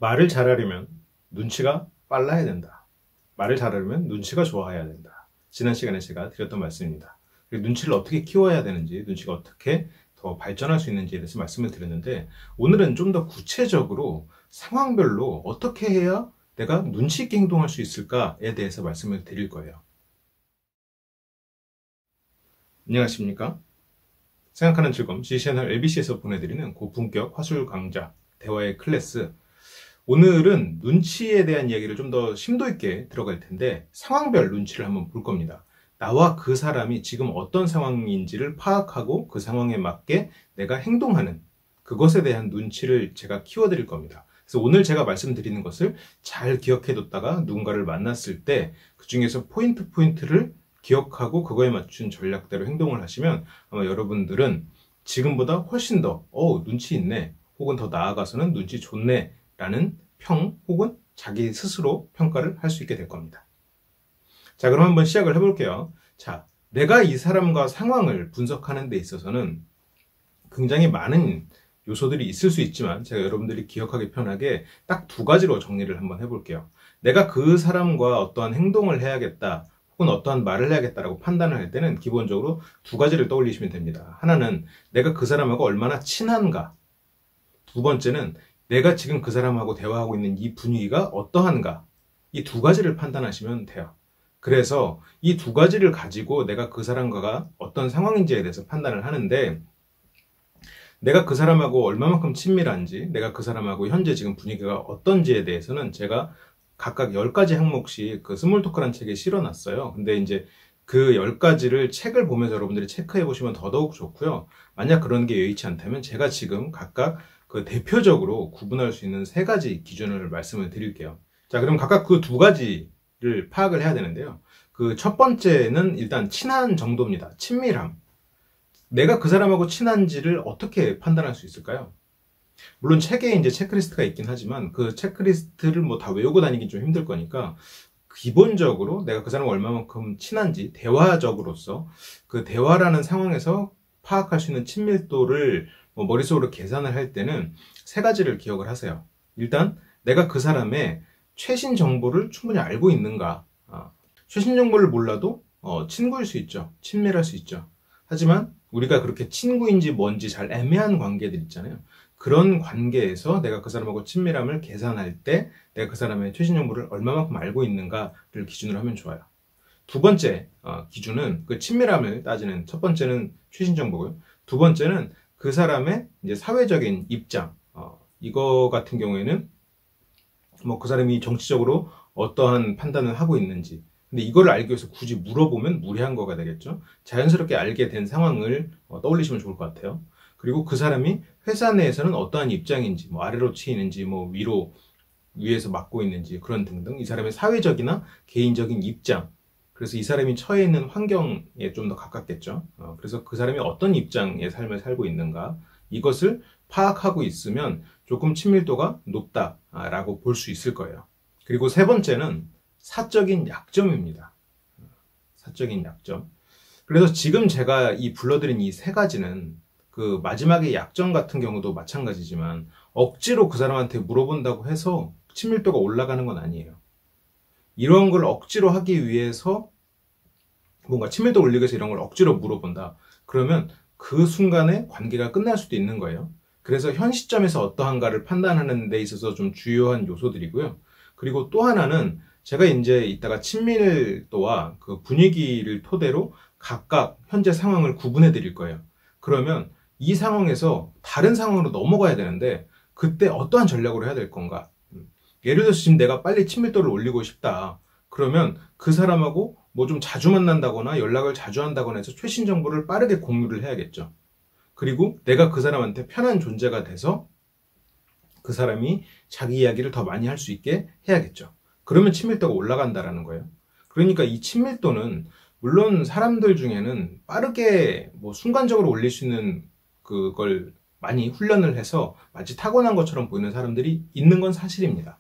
말을 잘하려면 눈치가 빨라야 된다. 말을 잘하려면 눈치가 좋아야 된다. 지난 시간에 제가 드렸던 말씀입니다. 눈치를 어떻게 키워야 되는지, 눈치가 어떻게 더 발전할 수 있는지에 대해서 말씀을 드렸는데, 오늘은 좀 더 구체적으로 상황별로 어떻게 해야 내가 눈치 있게 행동할 수 있을까에 대해서 말씀을 드릴 거예요. 안녕하십니까? 생각하는 즐거움 G채널 LBC에서 보내드리는 고품격 화술 강좌 대화의 클래스, 오늘은 눈치에 대한 이야기를 좀 더 심도 있게 들어갈 텐데, 상황별 눈치를 한번 볼 겁니다. 나와 그 사람이 지금 어떤 상황인지를 파악하고 그 상황에 맞게 내가 행동하는 그것에 대한 눈치를 제가 키워드릴 겁니다. 그래서 오늘 제가 말씀드리는 것을 잘 기억해뒀다가 누군가를 만났을 때 그 중에서 포인트를 기억하고 그거에 맞춘 전략대로 행동을 하시면 아마 여러분들은 지금보다 훨씬 더 눈치 있네, 혹은 더 나아가서는 눈치 좋네 라는 평 혹은 자기 스스로 평가를 할 수 있게 될 겁니다. 자, 그럼 한번 시작을 해볼게요. 자, 내가 이 사람과 상황을 분석하는 데 있어서는 굉장히 많은 요소들이 있을 수 있지만, 제가 여러분들이 기억하기 편하게 딱 두 가지로 정리를 한번 해볼게요. 내가 그 사람과 어떠한 행동을 해야겠다, 혹은 어떠한 말을 해야겠다라고 판단을 할 때는 기본적으로 두 가지를 떠올리시면 됩니다. 하나는 내가 그 사람하고 얼마나 친한가, 두 번째는 내가 지금 그 사람하고 대화하고 있는 이 분위기가 어떠한가, 이 두 가지를 판단하시면 돼요. 그래서 이 두 가지를 가지고 내가 그 사람과 어떤 상황인지에 대해서 판단을 하는데, 내가 그 사람하고 얼마만큼 친밀한지, 내가 그 사람하고 현재 지금 분위기가 어떤지에 대해서는 제가 각각 10가지 항목씩 그 스몰 토크라는 책에 실어놨어요. 근데 이제 그 10가지를 책을 보면서 여러분들이 체크해 보시면 더더욱 좋고요. 만약 그런 게 여의치 않다면 제가 지금 각각 그 대표적으로 구분할 수 있는 3가지 기준을 말씀을 드릴게요. 자, 그럼 각각 그 두 가지를 파악을 해야 되는데요. 그 첫 번째는 일단 친한 정도입니다. 친밀함. 내가 그 사람하고 친한지를 어떻게 판단할 수 있을까요? 물론 책에 이제 체크리스트가 있긴 하지만 그 체크리스트를 뭐 다 외우고 다니긴 좀 힘들 거니까, 기본적으로 내가 그 사람과 얼마만큼 친한지 대화적으로서 그 대화라는 상황에서 파악할 수 있는 친밀도를 뭐 머릿속으로 계산을 할 때는 3가지를 기억을 하세요. 일단 내가 그 사람의 최신 정보를 충분히 알고 있는가. 최신 정보를 몰라도 친구일 수 있죠. 친밀할 수 있죠. 하지만 우리가 그렇게 친구인지 뭔지 잘 애매한 관계들 있잖아요. 그런 관계에서 내가 그 사람하고 친밀함을 계산할 때 내가 그 사람의 최신 정보를 얼마만큼 알고 있는가를 기준으로 하면 좋아요. 두 번째 기준은 그 친밀함을 따지는, 첫 번째는 최신 정보고요. 두 번째는 그 사람의 이제 사회적인 입장. 이거 같은 경우에는 뭐 그 사람이 정치적으로 어떠한 판단을 하고 있는지. 근데 이거를 알기 위해서 굳이 물어보면 무리한 거가 되겠죠. 자연스럽게 알게 된 상황을 떠올리시면 좋을 것 같아요. 그리고 그 사람이 회사 내에서는 어떠한 입장인지, 뭐 아래로 치이는지, 뭐 위에서 맡고 있는지, 그런 등등 이 사람의 사회적이나 개인적인 입장, 그래서 이 사람이 처해 있는 환경에 좀 더 가깝겠죠. 그래서 그 사람이 어떤 입장의 삶을 살고 있는가, 이것을 파악하고 있으면 조금 친밀도가 높다라고 볼 수 있을 거예요. 그리고 세 번째는 사적인 약점입니다. 사적인 약점. 그래서 지금 제가 불러드린 이 3가지는 그 마지막에 약점 같은 경우도 마찬가지지만 억지로 그 사람한테 물어본다고 해서 친밀도가 올라가는 건 아니에요. 이런 걸 억지로 하기 위해서, 뭔가 친밀도 올리기 위해서 이런 걸 억지로 물어본다. 그러면 그 순간에 관계가 끝날 수도 있는 거예요. 그래서 현 시점에서 어떠한가를 판단하는 데 있어서 좀 주요한 요소들이고요. 그리고 또 하나는 제가 이제 이따가 친밀도와 그 분위기를 토대로 각각 현재 상황을 구분해 드릴 거예요. 그러면 이 상황에서 다른 상황으로 넘어가야 되는데 그때 어떠한 전략으로 해야 될 건가? 예를 들어서 지금 내가 빨리 친밀도를 올리고 싶다. 그러면 그 사람하고 뭐 좀 자주 만난다거나 연락을 자주 한다거나 해서 최신 정보를 빠르게 공유를 해야겠죠. 그리고 내가 그 사람한테 편한 존재가 돼서 그 사람이 자기 이야기를 더 많이 할 수 있게 해야겠죠. 그러면 친밀도가 올라간다라는 거예요. 그러니까 이 친밀도는 물론 사람들 중에는 빠르게 뭐 순간적으로 올릴 수 있는 그걸 많이 훈련을 해서 마치 타고난 것처럼 보이는 사람들이 있는 건 사실입니다.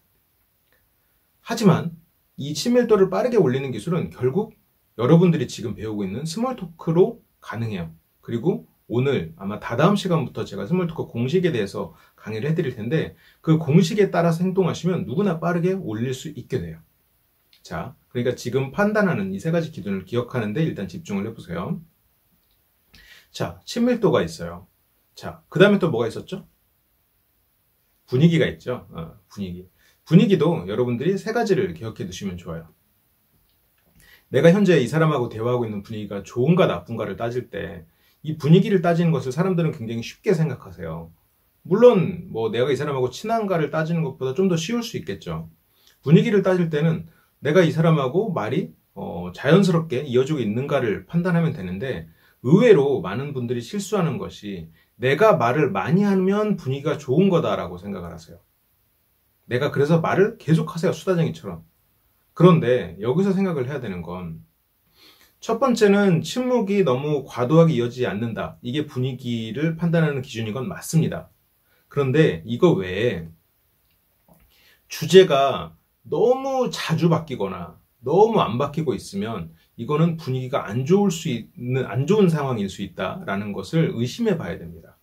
하지만 이 친밀도를 빠르게 올리는 기술은 결국 여러분들이 지금 배우고 있는 스몰 토크로 가능해요. 그리고 오늘 아마 다다음 시간부터 제가 스몰토크 공식에 대해서 강의를 해드릴 텐데 그 공식에 따라서 행동하시면 누구나 빠르게 올릴 수 있게 돼요. 자, 그러니까 지금 판단하는 이 세 가지 기준을 기억하는데 일단 집중을 해보세요. 자, 친밀도가 있어요. 자, 그 다음에 또 뭐가 있었죠? 분위기가 있죠. 분위기. 분위기도 여러분들이 세 가지를 기억해 두시면 좋아요. 내가 현재 이 사람하고 대화하고 있는 분위기가 좋은가 나쁜가를 따질 때 이 분위기를 따지는 것을 사람들은 굉장히 쉽게 생각하세요. 물론 뭐 내가 이 사람하고 친한가를 따지는 것보다 좀 더 쉬울 수 있겠죠. 분위기를 따질 때는 내가 이 사람하고 말이 자연스럽게 이어지고 있는가를 판단하면 되는데 의외로 많은 분들이 실수하는 것이 내가 말을 많이 하면 분위기가 좋은 거다라고 생각을 하세요. 내가 그래서 말을 계속하세요. 수다쟁이처럼. 그런데 여기서 생각을 해야 되는 건 첫 번째는 침묵이 너무 과도하게 이어지지 않는다. 이게 분위기를 판단하는 기준인 건 맞습니다. 그런데 이거 외에 주제가 너무 자주 바뀌거나 너무 안 바뀌고 있으면 이거는 분위기가 안 좋은 상황일 수 있다라는 것을 의심해 봐야 됩니다.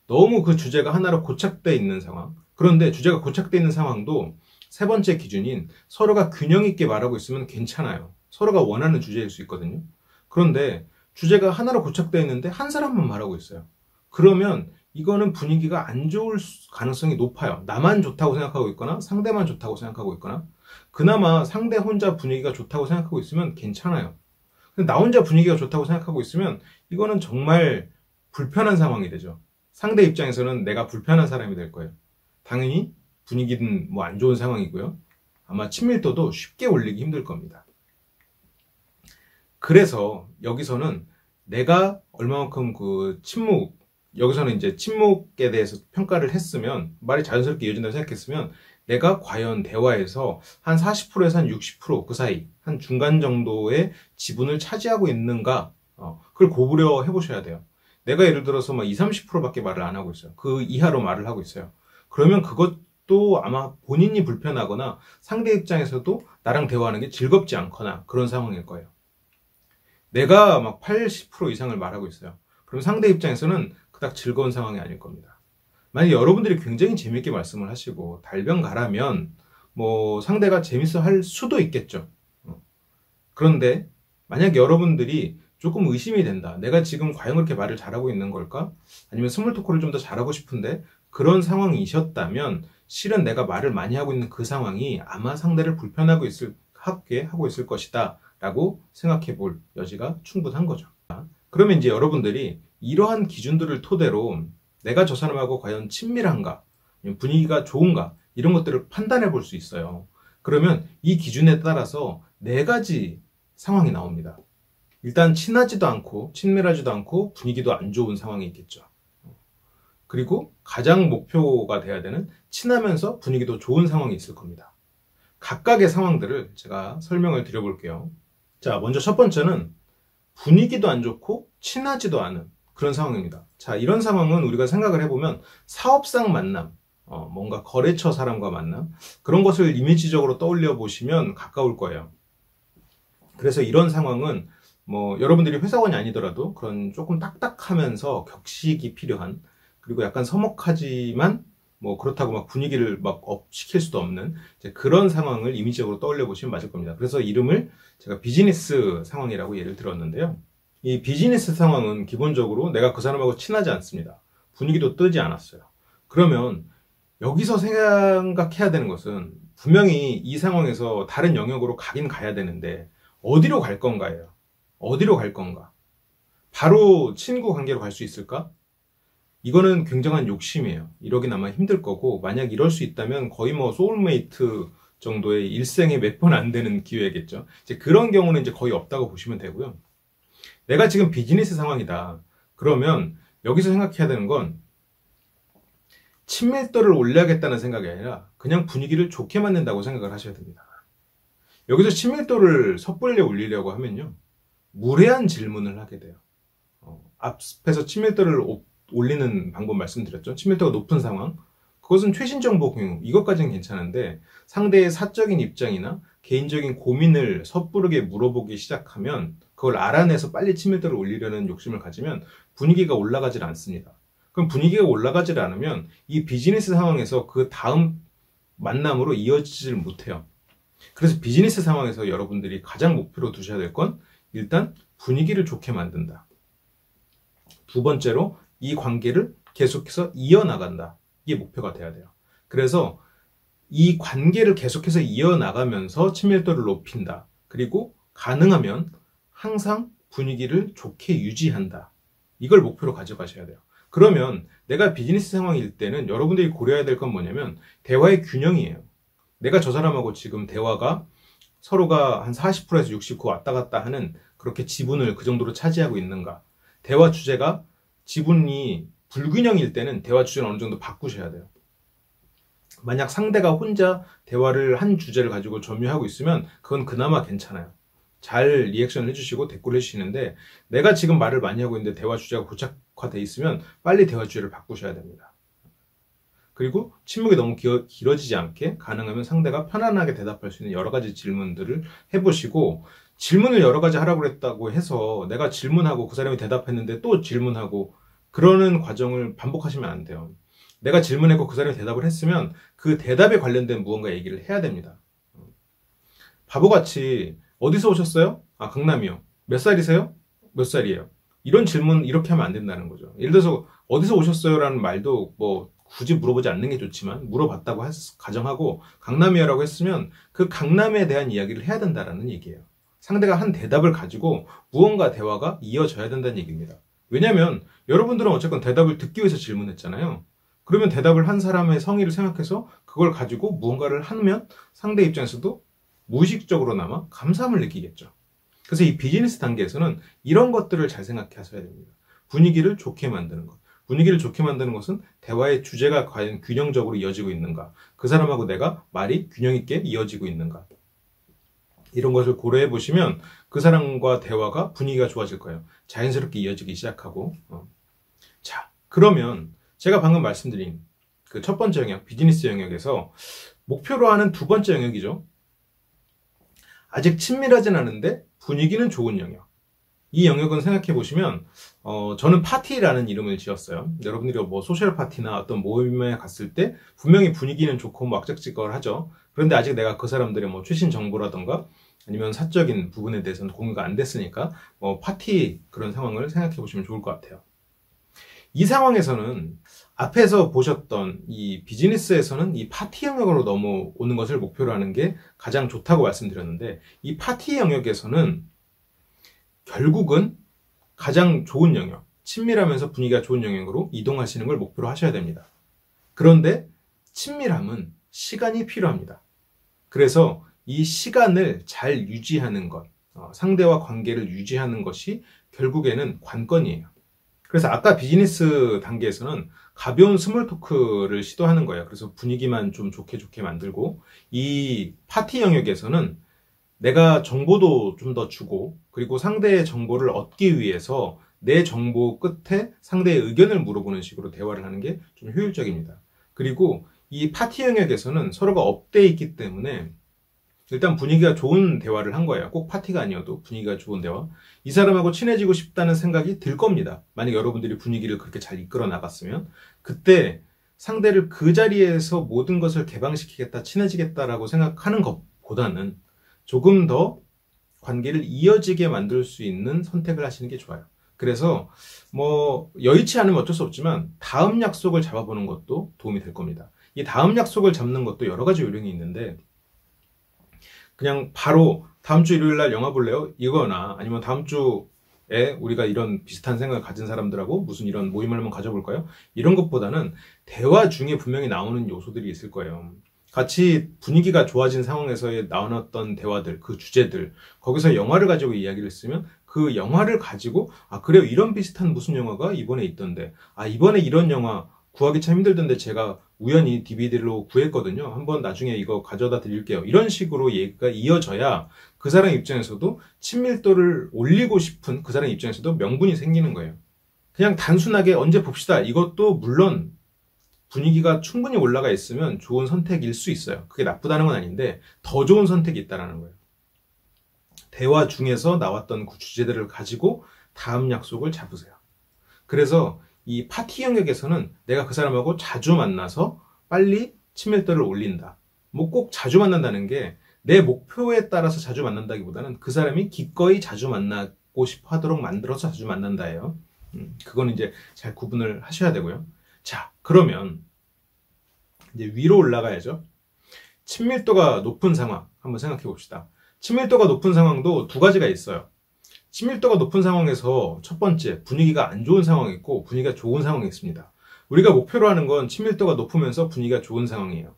너무 그 주제가 하나로 고착되어 있는 상황. 그런데 주제가 고착되어 있는 상황도 세 번째 기준인 서로가 균형 있게 말하고 있으면 괜찮아요. 서로가 원하는 주제일 수 있거든요. 그런데 주제가 하나로 고착되어 있는데 한 사람만 말하고 있어요. 그러면 이거는 분위기가 안 좋을 가능성이 높아요. 나만 좋다고 생각하고 있거나 상대만 좋다고 생각하고 있거나 그나마 상대 혼자 분위기가 좋다고 생각하고 있으면 괜찮아요. 근데 나 혼자 분위기가 좋다고 생각하고 있으면 이거는 정말 불편한 상황이 되죠. 상대 입장에서는 내가 불편한 사람이 될 거예요. 당연히 분위기는 뭐 안 좋은 상황이고요. 아마 친밀도도 쉽게 올리기 힘들 겁니다. 그래서 여기서는 내가 얼마만큼 여기서는 이제 침묵에 대해서 평가를 했으면 말이 자연스럽게 이어진다고 생각했으면 내가 과연 대화에서 한 40%에서 한 60% 그 사이 한 중간 정도의 지분을 차지하고 있는가 그걸 고려 해보셔야 돼요. 내가 예를 들어서 막 20, 30%밖에 말을 안 하고 있어요. 그 이하로 말을 하고 있어요. 그러면 그것도 아마 본인이 불편하거나 상대 입장에서도 나랑 대화하는 게 즐겁지 않거나 그런 상황일 거예요. 내가 막 80% 이상을 말하고 있어요. 그럼 상대 입장에서는 그닥 즐거운 상황이 아닐 겁니다. 만약에 여러분들이 굉장히 재밌게 말씀을 하시고 달변가라면 뭐 상대가 재밌어 할 수도 있겠죠. 그런데 만약 여러분들이 조금 의심이 된다. 내가 지금 과연 그렇게 말을 잘하고 있는 걸까? 아니면 스몰 토크를 좀 더 잘하고 싶은데 그런 상황이셨다면 실은 내가 말을 많이 하고 있는 그 상황이 아마 상대를 하게 하고 있을 것이다 라고 생각해 볼 여지가 충분한 거죠. 그러면 이제 여러분들이 이러한 기준들을 토대로 내가 저 사람하고 과연 친밀한가, 분위기가 좋은가 이런 것들을 판단해 볼 수 있어요. 그러면 이 기준에 따라서 네 가지 상황이 나옵니다. 일단 친하지도 않고 친밀하지도 않고 분위기도 안 좋은 상황이 있겠죠. 그리고 가장 목표가 돼야 되는 친하면서 분위기도 좋은 상황이 있을 겁니다. 각각의 상황들을 제가 설명을 드려볼게요. 자, 먼저 첫 번째는 분위기도 안 좋고 친하지도 않은 그런 상황입니다. 자, 이런 상황은 우리가 생각을 해보면 사업상 만남, 뭔가 거래처 사람과 만남 그런 것을 이미지적으로 떠올려 보시면 가까울 거예요. 그래서 이런 상황은 뭐 여러분들이 회사원이 아니더라도 그런 조금 딱딱하면서 격식이 필요한 그리고 약간 서먹하지만 뭐 그렇다고 막 분위기를 막 업시킬 수도 없는 이제 그런 상황을 이미지적으로 떠올려 보시면 맞을 겁니다. 그래서 이름을 제가 비즈니스 상황이라고 예를 들었는데요. 이 비즈니스 상황은 기본적으로 내가 그 사람하고 친하지 않습니다. 분위기도 뜨지 않았어요. 그러면 여기서 생각해야 되는 것은 분명히 이 상황에서 다른 영역으로 가긴 가야 되는데 어디로 갈 건가예요. 어디로 갈 건가? 바로 친구 관계로 갈 수 있을까? 이거는 굉장한 욕심이에요. 이러긴 아마 힘들 거고 만약 이럴 수 있다면 거의 뭐 소울메이트 정도의 일생에 몇 번 안 되는 기회겠죠. 이제 그런 경우는 이제 거의 없다고 보시면 되고요. 내가 지금 비즈니스 상황이다. 그러면 여기서 생각해야 되는 건 친밀도를 올려야겠다는 생각이 아니라 그냥 분위기를 좋게 만든다고 생각을 하셔야 됩니다. 여기서 친밀도를 섣불리 올리려고 하면요. 무례한 질문을 하게 돼요. 앞에서 친밀도를 올리는 방법 말씀드렸죠. 친밀도가 높은 상황. 그것은 최신 정보 공유. 이것까지는 괜찮은데 상대의 사적인 입장이나 개인적인 고민을 섣부르게 물어보기 시작하면 그걸 알아내서 빨리 친밀도를 올리려는 욕심을 가지면 분위기가 올라가질 않습니다. 그럼 분위기가 올라가질 않으면 이 비즈니스 상황에서 그 다음 만남으로 이어지질 못해요. 그래서 비즈니스 상황에서 여러분들이 가장 목표로 두셔야 될 건 일단 분위기를 좋게 만든다. 두 번째로 이 관계를 계속해서 이어나간다. 이게 목표가 돼야 돼요. 그래서 이 관계를 계속해서 이어나가면서 친밀도를 높인다. 그리고 가능하면 항상 분위기를 좋게 유지한다. 이걸 목표로 가져가셔야 돼요. 그러면 내가 비즈니스 상황일 때는 여러분들이 고려해야 될 건 뭐냐면 대화의 균형이에요. 내가 저 사람하고 지금 대화가 서로가 한 40%에서 69 왔다 갔다 하는 그렇게 지분을 그 정도로 차지하고 있는가. 대화 주제가 지분이 불균형일 때는 대화 주제를 어느 정도 바꾸셔야 돼요. 만약 상대가 혼자 대화를 한 주제를 가지고 점유하고 있으면 그건 그나마 괜찮아요. 잘 리액션을 해주시고 댓글을 해주시는데 내가 지금 말을 많이 하고 있는데 대화 주제가 고착화되어 있으면 빨리 대화 주제를 바꾸셔야 됩니다. 그리고 침묵이 너무 길어지지 않게 가능하면 상대가 편안하게 대답할 수 있는 여러 가지 질문들을 해보시고 질문을 여러 가지 하라고 했다고 해서 내가 질문하고 그 사람이 대답했는데 또 질문하고 그러는 과정을 반복하시면 안 돼요. 내가 질문했고 그 사람이 대답을 했으면 그 대답에 관련된 무언가 얘기를 해야 됩니다. 바보같이 어디서 오셨어요? 아, 강남이요. 몇 살이세요? 몇 살이에요? 이런 질문 이렇게 하면 안 된다는 거죠. 예를 들어서 어디서 오셨어요? 라는 말도 뭐 굳이 물어보지 않는 게 좋지만 물어봤다고 가정하고 강남이요라고 했으면 그 강남에 대한 이야기를 해야 된다는 얘기예요. 상대가 한 대답을 가지고 무언가 대화가 이어져야 된다는 얘기입니다. 왜냐하면 여러분들은 어쨌건 대답을 듣기 위해서 질문했잖아요. 그러면 대답을 한 사람의 성의를 생각해서 그걸 가지고 무언가를 하면 상대 입장에서도 무의식적으로나마 감사함을 느끼겠죠. 그래서 이 비즈니스 단계에서는 이런 것들을 잘 생각하셔야 됩니다. 분위기를 좋게 만드는 것. 분위기를 좋게 만드는 것은 대화의 주제가 과연 균형적으로 이어지고 있는가. 그 사람하고 내가 말이 균형 있게 이어지고 있는가. 이런 것을 고려해 보시면 그 사람과 대화가 분위기가 좋아질 거예요. 자연스럽게 이어지기 시작하고. 자, 그러면 제가 방금 말씀드린 그 첫 번째 영역, 비즈니스 영역에서 목표로 하는 두 번째 영역이죠. 아직 친밀하진 않은데 분위기는 좋은 영역. 이 영역은 생각해 보시면 저는 파티라는 이름을 지었어요. 여러분들이 뭐 소셜 파티나 어떤 모임에 갔을 때 분명히 분위기는 좋고 뭐 악적직걸 하죠. 그런데 아직 내가 그 사람들의 뭐 최신 정보라던가 아니면 사적인 부분에 대해서는 공유가 안 됐으니까 뭐 파티 그런 상황을 생각해 보시면 좋을 것 같아요. 이 상황에서는 앞에서 보셨던 이 비즈니스에서는 이 파티 영역으로 넘어오는 것을 목표로 하는 게 가장 좋다고 말씀드렸는데 이 파티 영역에서는 결국은 가장 좋은 영역, 친밀하면서 분위기가 좋은 영역으로 이동하시는 걸 목표로 하셔야 됩니다. 그런데 친밀함은 시간이 필요합니다. 그래서 이 시간을 잘 유지하는 것, 상대와 관계를 유지하는 것이 결국에는 관건이에요. 그래서 아까 비즈니스 단계에서는 가벼운 스몰 토크를 시도하는 거예요. 그래서 분위기만 좀 좋게 만들고 이 파티 영역에서는 내가 정보도 좀 더 주고 그리고 상대의 정보를 얻기 위해서 내 정보 끝에 상대의 의견을 물어보는 식으로 대화를 하는 게 좀 효율적입니다. 그리고 이 파티 영역에서는 서로가 업돼 있기 때문에 일단 분위기가 좋은 대화를 한 거예요. 꼭 파티가 아니어도 분위기가 좋은 대화. 이 사람하고 친해지고 싶다는 생각이 들 겁니다. 만약 여러분들이 분위기를 그렇게 잘 이끌어 나갔으면 그때 상대를 그 자리에서 모든 것을 개방시키겠다, 친해지겠다라고 생각하는 것보다는 조금 더 관계를 이어지게 만들 수 있는 선택을 하시는 게 좋아요. 그래서 뭐 여의치 않으면 어쩔 수 없지만 다음 약속을 잡아보는 것도 도움이 될 겁니다. 이 다음 약속을 잡는 것도 여러 가지 요령이 있는데 그냥 바로 다음 주 일요일 날 영화 볼래요? 이거나 아니면 다음 주에 우리가 이런 비슷한 생각을 가진 사람들하고 무슨 이런 모임을 한번 가져볼까요? 이런 것보다는 대화 중에 분명히 나오는 요소들이 있을 거예요. 같이 분위기가 좋아진 상황에서 나왔던 대화들, 그 주제들, 거기서 영화를 가지고 이야기를 했으면 그 영화를 가지고 아 그래요 이런 비슷한 무슨 영화가 이번에 있던데 아 이번에 이런 영화 구하기 참 힘들던데 제가 우연히 DVD로 구했거든요. 한번 나중에 이거 가져다 드릴게요. 이런 식으로 얘기가 이어져야 그 사람 입장에서도 친밀도를 올리고 싶은 그 사람 입장에서도 명분이 생기는 거예요. 그냥 단순하게 언제 봅시다. 이것도 물론 분위기가 충분히 올라가 있으면 좋은 선택일 수 있어요. 그게 나쁘다는 건 아닌데 더 좋은 선택이 있다는 거예요. 대화 중에서 나왔던 그 주제들을 가지고 다음 약속을 잡으세요. 그래서 이 파티 영역에서는 내가 그 사람하고 자주 만나서 빨리 친밀도를 올린다. 뭐 꼭 자주 만난다는 게 내 목표에 따라서 자주 만난다기보다는 그 사람이 기꺼이 자주 만나고 싶어 하도록 만들어서 자주 만난다예요. 그건 이제 잘 구분을 하셔야 되고요. 자, 그러면 이제 위로 올라가야죠. 친밀도가 높은 상황 한번 생각해 봅시다. 친밀도가 높은 상황도 두 가지가 있어요. 친밀도가 높은 상황에서 첫 번째, 분위기가 안 좋은 상황이 있고 분위기가 좋은 상황이 있습니다. 우리가 목표로 하는 건 친밀도가 높으면서 분위기가 좋은 상황이에요.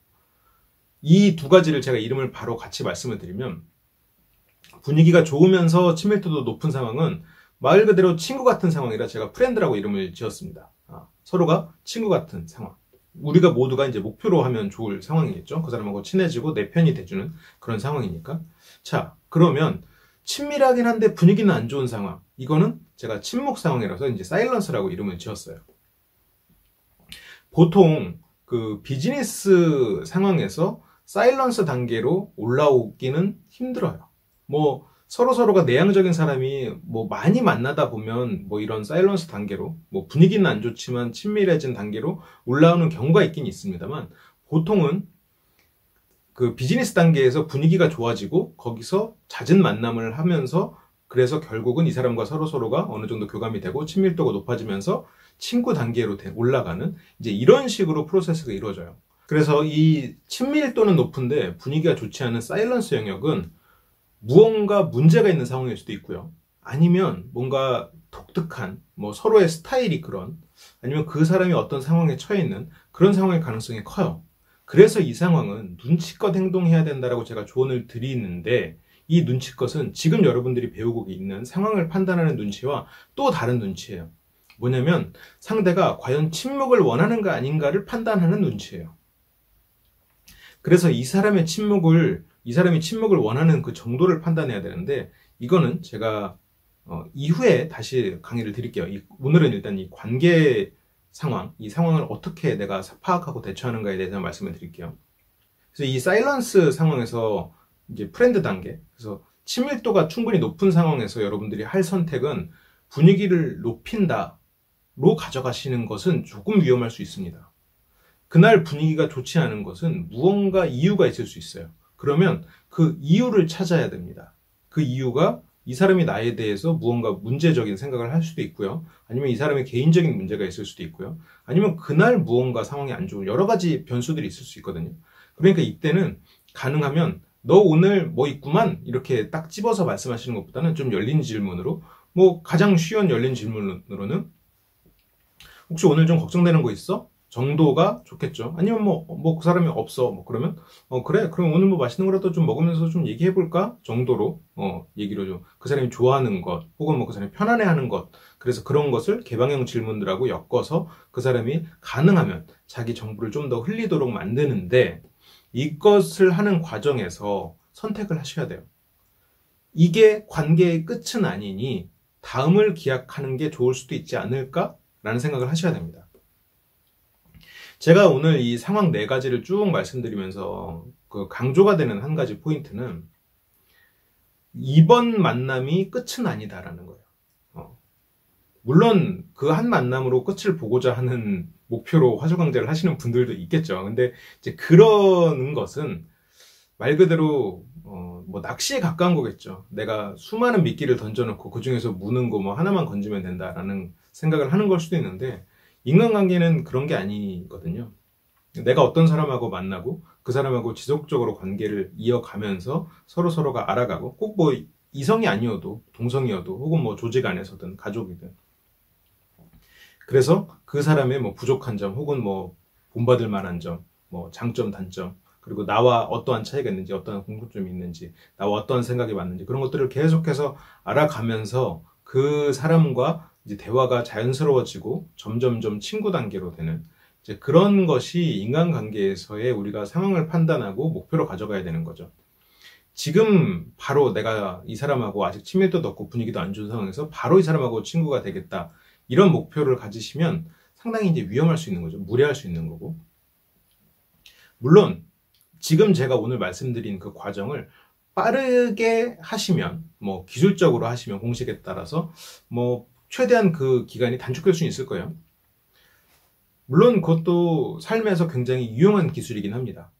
이 두 가지를 제가 이름을 바로 같이 말씀을 드리면, 분위기가 좋으면서 친밀도도 높은 상황은 말 그대로 친구 같은 상황이라 제가 프렌드라고 이름을 지었습니다. 서로가 친구 같은 상황. 우리가 모두가 이제 목표로 하면 좋을 상황이겠죠. 그 사람하고 친해지고 내 편이 돼주는 그런 상황이니까. 자, 그러면 친밀하긴 한데 분위기는 안 좋은 상황. 이거는 제가 침묵 상황이라서 이제 사일런스라고 이름을 지었어요. 보통 그 비즈니스 상황에서 사일런스 단계로 올라오기는 힘들어요. 뭐 서로가 내향적인 사람이 뭐 많이 만나다 보면 뭐 이런 사일런스 단계로, 뭐 분위기는 안 좋지만 친밀해진 단계로 올라오는 경우가 있긴 있습니다만, 보통은 그 비즈니스 단계에서 분위기가 좋아지고 거기서 잦은 만남을 하면서, 그래서 결국은 이 사람과 서로가 어느 정도 교감이 되고 친밀도가 높아지면서 친구 단계로 올라가는, 이제 이런 식으로 프로세스가 이루어져요. 그래서 이 친밀도는 높은데 분위기가 좋지 않은 사일런스 영역은 무언가 문제가 있는 상황일 수도 있고요. 아니면 뭔가 독특한, 뭐 서로의 스타일이 그런, 아니면 그 사람이 어떤 상황에 처해 있는 그런 상황일 가능성이 커요. 그래서 이 상황은 눈치껏 행동해야 된다라고 제가 조언을 드리는데, 이 눈치껏은 지금 여러분들이 배우고 있는 상황을 판단하는 눈치와 또 다른 눈치예요. 뭐냐면 상대가 과연 침묵을 원하는가 아닌가를 판단하는 눈치예요. 그래서 이 사람이 침묵을 원하는 그 정도를 판단해야 되는데, 이거는 제가 이후에 다시 강의를 드릴게요. 오늘은 일단 이 관계 상황, 이 상황을 어떻게 내가 파악하고 대처하는가에 대해서 말씀을 드릴게요. 그래서 이 사일런스 상황에서 이제 프렌드 단계, 그래서 친밀도가 충분히 높은 상황에서 여러분들이 할 선택은 분위기를 높인다로 가져가시는 것은 조금 위험할 수 있습니다. 그날 분위기가 좋지 않은 것은 무언가 이유가 있을 수 있어요. 그러면 그 이유를 찾아야 됩니다. 그 이유가 이 사람이 나에 대해서 무언가 문제적인 생각을 할 수도 있고요. 아니면 이 사람의 개인적인 문제가 있을 수도 있고요. 아니면 그날 무언가 상황이 안 좋은 여러 가지 변수들이 있을 수 있거든요. 그러니까 이때는 가능하면 너 오늘 뭐 있구만 이렇게 딱 집어서 말씀하시는 것보다는 좀 열린 질문으로, 뭐 가장 쉬운 열린 질문으로는 혹시 오늘 좀 걱정되는 거 있어? 정도가 좋겠죠. 아니면 뭐 그 사람이 없어. 뭐 그러면 그래. 그럼 오늘 뭐 맛있는 거라도 좀 먹으면서 좀 얘기해 볼까? 정도로 얘기로 좀 그 사람이 좋아하는 것, 혹은 뭐 그 사람이 편안해하는 것. 그래서 그런 것을 개방형 질문들하고 엮어서 그 사람이 가능하면 자기 정보를 좀 더 흘리도록 만드는데, 이것을 하는 과정에서 선택을 하셔야 돼요. 이게 관계의 끝은 아니니 다음을 기약하는 게 좋을 수도 있지 않을까라는 생각을 하셔야 됩니다. 제가 오늘 이 상황 4가지를 쭉 말씀드리면서 그 강조가 되는 한 가지 포인트는, 이번 만남이 끝은 아니다라는 거예요. 물론 그 한 만남으로 끝을 보고자 하는 목표로 화수강좌를 하시는 분들도 있겠죠. 근데 이제 그런 것은 말 그대로 뭐 낚시에 가까운 거겠죠. 내가 수많은 미끼를 던져놓고 그 중에서 무는 거 뭐 하나만 건지면 된다라는 생각을 하는 걸 수도 있는데, 인간관계는 그런 게 아니거든요. 내가 어떤 사람하고 만나고 그 사람하고 지속적으로 관계를 이어가면서 서로가 알아가고, 꼭 뭐 이성이 아니어도 동성이어도 혹은 뭐 조직 안에서든 가족이든, 그래서 그 사람의 뭐 부족한 점 혹은 뭐 본받을 만한 점, 뭐 장점 단점, 그리고 나와 어떠한 차이가 있는지, 어떠한 공통점이 있는지, 나와 어떠한 생각이 맞는지, 그런 것들을 계속해서 알아가면서 그 사람과 이제 대화가 자연스러워지고 점점점 친구 단계로 되는, 이제 그런 것이 인간관계에서의 우리가 상황을 판단하고 목표로 가져가야 되는 거죠. 지금 바로 내가 이 사람하고 아직 친밀도도 없고 분위기도 안 좋은 상황에서 바로 이 사람하고 친구가 되겠다, 이런 목표를 가지시면 상당히 이제 위험할 수 있는 거죠. 무례할 수 있는 거고. 물론 지금 제가 오늘 말씀드린 그 과정을 빠르게 하시면, 뭐 기술적으로 하시면 공식에 따라서 뭐 최대한 그 기간이 단축될 수 있을 거예요. 물론 그것도 삶에서 굉장히 유용한 기술이긴 합니다.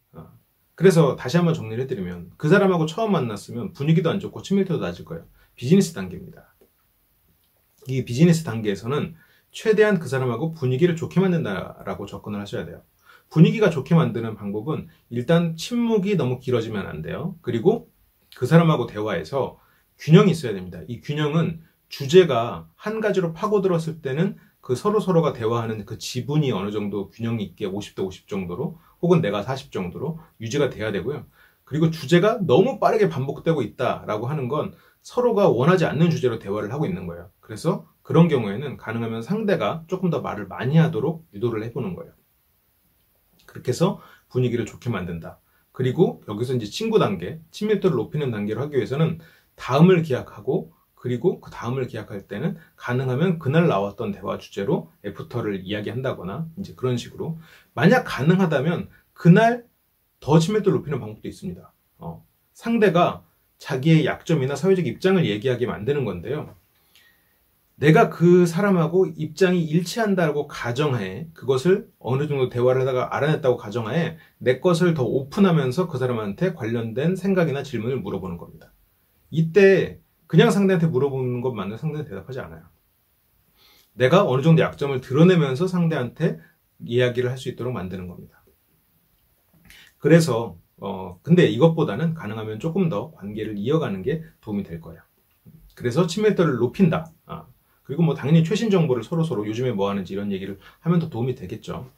그래서 다시 한번 정리를 해드리면 그 사람하고 처음 만났으면 분위기도 안 좋고 친밀도도 낮을 거예요. 비즈니스 단계입니다. 이 비즈니스 단계에서는 최대한 그 사람하고 분위기를 좋게 만든다라고 접근을 하셔야 돼요. 분위기가 좋게 만드는 방법은 일단 침묵이 너무 길어지면 안 돼요. 그리고 그 사람하고 대화에서 균형이 있어야 됩니다. 이 균형은 주제가 한 가지로 파고들었을 때는 그 서로가 대화하는 그 지분이 어느 정도 균형이 있게 50대 50 정도로 혹은 내가 40 정도로 유지가 돼야 되고요. 그리고 주제가 너무 빠르게 반복되고 있다라고 하는 건 서로가 원하지 않는 주제로 대화를 하고 있는 거예요. 그래서 그런 경우에는 가능하면 상대가 조금 더 말을 많이 하도록 유도를 해보는 거예요. 그렇게 해서 분위기를 좋게 만든다. 그리고 여기서 이제 친구 단계, 친밀도를 높이는 단계를 하기 위해서는 다음을 기약하고 그리고 그 다음을 기약할 때는 가능하면 그날 나왔던 대화 주제로 애프터를 이야기한다거나 이제 그런 식으로 만약 가능하다면 그날 더 친밀도를 높이는 방법도 있습니다. 상대가 자기의 약점이나 사회적 입장을 얘기하게 만드는 건데요. 내가 그 사람하고 입장이 일치한다고 가정하에 그것을 어느 정도 대화를 하다가 알아냈다고 가정하에 내 것을 더 오픈하면서 그 사람한테 관련된 생각이나 질문을 물어보는 겁니다. 이때 그냥 상대한테 물어보는 것만으로 상대는 대답하지 않아요. 내가 어느 정도 약점을 드러내면서 상대한테 이야기를 할 수 있도록 만드는 겁니다. 그래서 근데 이것보다는 가능하면 조금 더 관계를 이어가는 게 도움이 될 거예요. 그래서 친밀도를 높인다. 그리고 뭐 당연히 최신 정보를 서로 요즘에 뭐 하는지 이런 얘기를 하면 더 도움이 되겠죠.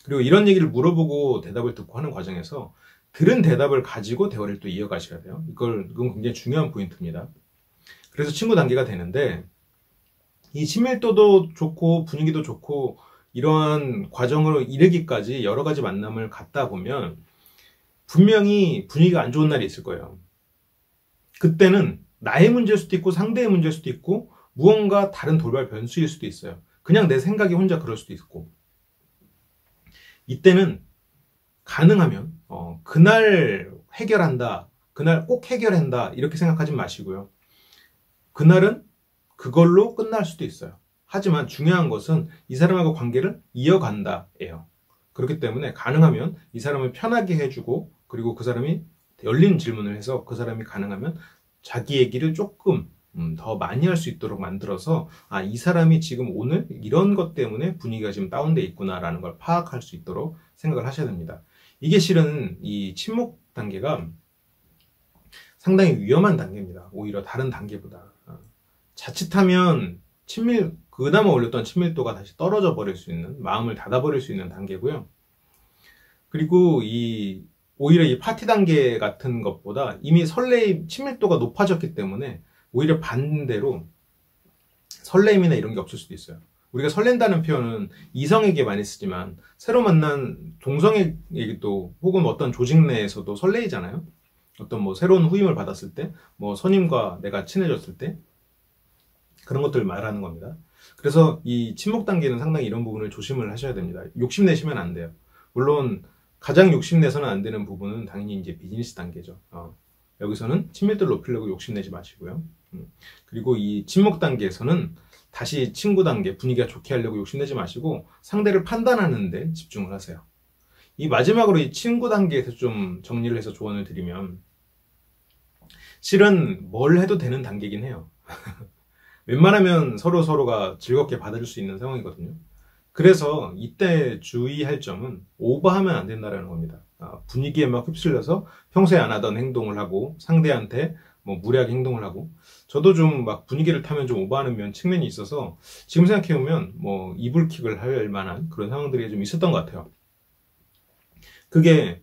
그리고 이런 얘기를 물어보고 대답을 듣고 하는 과정에서 들은 대답을 가지고 대화를 또 이어가셔야 돼요. 이건 굉장히 중요한 포인트입니다. 그래서 친구 단계가 되는데 이 친밀도도 좋고 분위기도 좋고 이러한 과정으로 이르기까지 여러 가지 만남을 갖다 보면 분명히 분위기가 안 좋은 날이 있을 거예요. 그때는 나의 문제일 수도 있고 상대의 문제일 수도 있고 무언가 다른 돌발 변수일 수도 있어요. 그냥 내 생각이 혼자 그럴 수도 있고 이때는 가능하면 그날 해결한다, 그날 꼭 해결한다 이렇게 생각하지 마시고요. 그날은 그걸로 끝날 수도 있어요. 하지만 중요한 것은 이 사람하고 관계를 이어간다예요. 그렇기 때문에 가능하면 이 사람을 편하게 해주고 그리고 그 사람이 열린 질문을 해서 그 사람이 가능하면 자기 얘기를 조금 더 많이 할 수 있도록 만들어서 이 사람이 지금 오늘 이런 것 때문에 분위기가 지금 다운돼 있구나라는 걸 파악할 수 있도록 생각을 하셔야 됩니다. 이게 실은 이 침묵 단계가 상당히 위험한 단계입니다. 오히려 다른 단계보다. 자칫하면 그나마 올렸던 친밀도가 다시 떨어져 버릴 수 있는, 마음을 닫아버릴 수 있는 단계고요. 그리고 오히려 이 파티 단계 같은 것보다 이미 친밀도가 높아졌기 때문에 오히려 반대로 설레임이나 이런 게 없을 수도 있어요. 우리가 설렌다는 표현은 이성에게 많이 쓰지만 새로 만난 동성에게도 혹은 어떤 조직 내에서도 설레이잖아요. 어떤 뭐 새로운 후임을 받았을 때, 뭐 선임과 내가 친해졌을 때 그런 것들을 말하는 겁니다. 그래서 이 침묵 단계는 상당히 이런 부분을 조심을 하셔야 됩니다. 욕심내시면 안 돼요. 물론 가장 욕심내서는 안 되는 부분은 당연히 이제 비즈니스 단계죠. 여기서는 친밀도를 높이려고 욕심내지 마시고요. 그리고 이 침묵 단계에서는 다시 친구 단계, 분위기가 좋게 하려고 욕심내지 마시고 상대를 판단하는 데 집중을 하세요. 이 마지막으로 이 친구 단계에서 좀 정리를 해서 조언을 드리면 실은 뭘 해도 되는 단계긴 해요. 웬만하면 서로가 즐겁게 받아줄 수 있는 상황이거든요. 그래서 이때 주의할 점은 오버하면 안 된다는 겁니다. 분위기에 막 휩쓸려서 평소에 안 하던 행동을 하고 상대한테 뭐 무례하게 행동을 하고 저도 좀 막 분위기를 타면 좀 오버하는 측면이 있어서 지금 생각해보면 뭐 이불킥을 할 만한 그런 상황들이 좀 있었던 것 같아요. 그게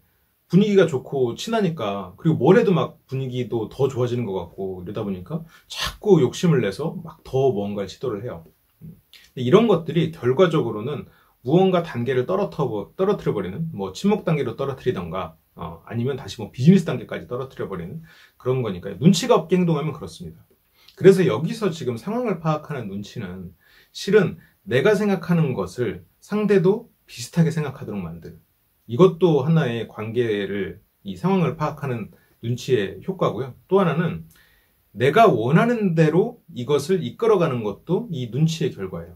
분위기가 좋고 친하니까 그리고 뭘 해도 막 분위기도 더 좋아지는 것 같고 이러다 보니까 자꾸 욕심을 내서 막 더 뭔가를 시도를 해요. 이런 것들이 결과적으로는 무언가 단계를 떨어뜨려 버리는 뭐 침묵 단계로 떨어뜨리던가 아니면 다시 뭐 비즈니스 단계까지 떨어뜨려 버리는 그런 거니까요. 눈치가 없게 행동하면 그렇습니다. 그래서 여기서 지금 상황을 파악하는 눈치는 실은 내가 생각하는 것을 상대도 비슷하게 생각하도록 만드는 이것도 하나의 관계를 이 상황을 파악하는 눈치의 효과고요. 또 하나는 내가 원하는 대로 이것을 이끌어가는 것도 이 눈치의 결과예요.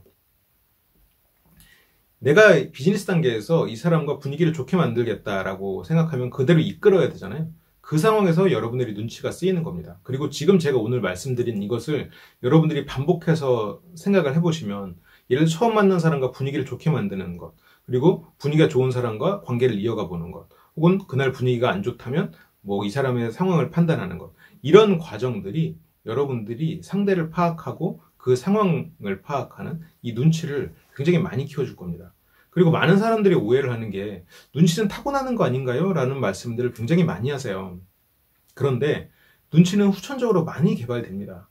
내가 비즈니스 단계에서 이 사람과 분위기를 좋게 만들겠다라고 생각하면 그대로 이끌어야 되잖아요. 그 상황에서 여러분들이 눈치가 쓰이는 겁니다. 그리고 지금 제가 오늘 말씀드린 이것을 여러분들이 반복해서 생각을 해보시면, 예를 들어 처음 만난 사람과 분위기를 좋게 만드는 것, 그리고 분위기가 좋은 사람과 관계를 이어가 보는 것, 혹은 그날 분위기가 안 좋다면 뭐 이 사람의 상황을 판단하는 것, 이런 과정들이 여러분들이 상대를 파악하고 그 상황을 파악하는 이 눈치를 굉장히 많이 키워줄 겁니다. 그리고 많은 사람들이 오해를 하는 게, 눈치는 타고나는 거 아닌가요? 라는 말씀들을 굉장히 많이 하세요. 그런데 눈치는 후천적으로 많이 개발됩니다.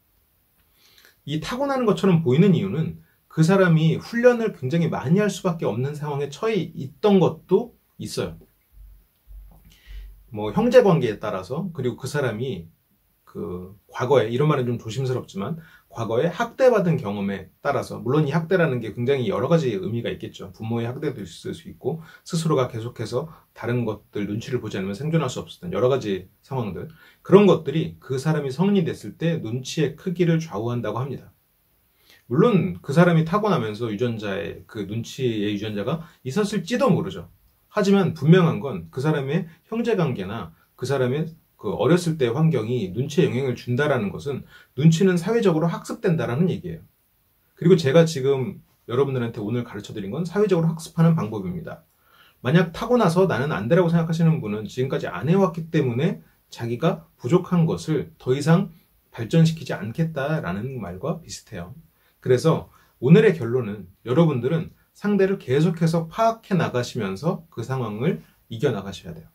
이 타고나는 것처럼 보이는 이유는 그 사람이 훈련을 굉장히 많이 할 수밖에 없는 상황에 처해 있던 것도 있어요. 뭐 형제 관계에 따라서, 그리고 그 사람이 그 과거에, 이런 말은 좀 조심스럽지만 과거에 학대받은 경험에 따라서, 물론 이 학대라는 게 굉장히 여러 가지 의미가 있겠죠. 부모의 학대도 있을 수 있고, 스스로가 계속해서 다른 것들 눈치를 보지 않으면 생존할 수 없었던 여러 가지 상황들, 그런 것들이 그 사람이 성인이 됐을 때 눈치의 크기를 좌우한다고 합니다. 물론 그 사람이 타고나면서 유전자의 그 눈치의 유전자가 있었을지도 모르죠. 하지만 분명한 건 그 사람의 형제관계나 그 사람의 그 어렸을 때 환경이 눈치에 영향을 준다라는 것은, 눈치는 사회적으로 학습된다라는 얘기예요. 그리고 제가 지금 여러분들한테 오늘 가르쳐 드린 건 사회적으로 학습하는 방법입니다. 만약 타고나서 나는 안 되라고 생각하시는 분은 지금까지 안 해왔기 때문에 자기가 부족한 것을 더 이상 발전시키지 않겠다라는 말과 비슷해요. 그래서 오늘의 결론은, 여러분들은 상대를 계속해서 파악해 나가시면서 그 상황을 이겨 나가셔야 돼요.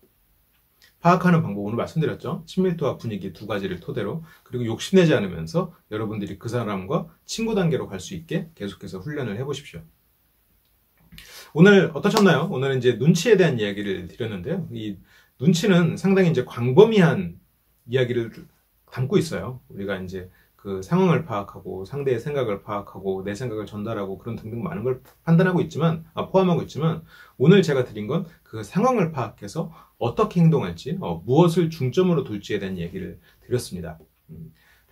파악하는 방법 오늘 말씀드렸죠. 친밀도와 분위기 두 가지를 토대로, 그리고 욕심내지 않으면서 여러분들이 그 사람과 친구 단계로 갈 수 있게 계속해서 훈련을 해보십시오. 오늘 어떠셨나요? 오늘은 이제 눈치에 대한 이야기를 드렸는데요. 이 눈치는 상당히 이제 광범위한 이야기를 담고 있어요. 우리가 이제 그 상황을 파악하고 상대의 생각을 파악하고 내 생각을 전달하고 그런 등등 많은 걸 판단하고 있지만, 포함하고 있지만, 오늘 제가 드린 건 그 상황을 파악해서 어떻게 행동할지, 무엇을 중점으로 둘지에 대한 얘기를 드렸습니다.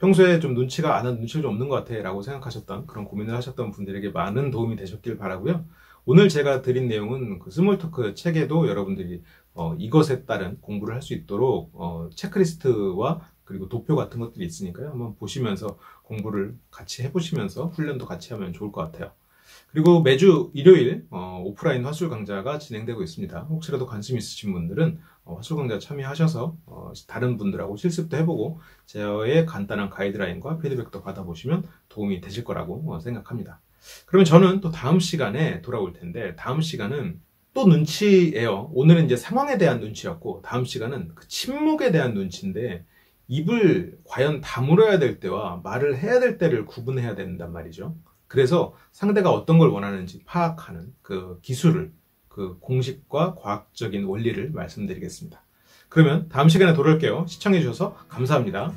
평소에 좀 눈치가 좀 없는 것 같아 라고 생각하셨던, 그런 고민을 하셨던 분들에게 많은 도움이 되셨길 바라고요. 오늘 제가 드린 내용은 그 스몰토크 책에도 여러분들이 이것에 따른 공부를 할 수 있도록 체크리스트와 그리고 도표 같은 것들이 있으니까요. 한번 보시면서 공부를 같이 해보시면서 훈련도 같이 하면 좋을 것 같아요. 그리고 매주 일요일 오프라인 화술 강좌가 진행되고 있습니다. 혹시라도 관심 있으신 분들은 화술 강좌 참여하셔서 다른 분들하고 실습도 해보고 저의 간단한 가이드라인과 피드백도 받아보시면 도움이 되실 거라고 생각합니다. 그러면 저는 또 다음 시간에 돌아올 텐데, 다음 시간은 또 눈치예요. 오늘은 이제 상황에 대한 눈치였고, 다음 시간은 그 침묵에 대한 눈치인데, 입을 과연 다물어야 될 때와 말을 해야 될 때를 구분해야 된단 말이죠. 그래서 상대가 어떤 걸 원하는지 파악하는 그 기술을, 그 공식과 과학적인 원리를 말씀드리겠습니다. 그러면 다음 시간에 돌아올게요. 시청해 주셔서 감사합니다.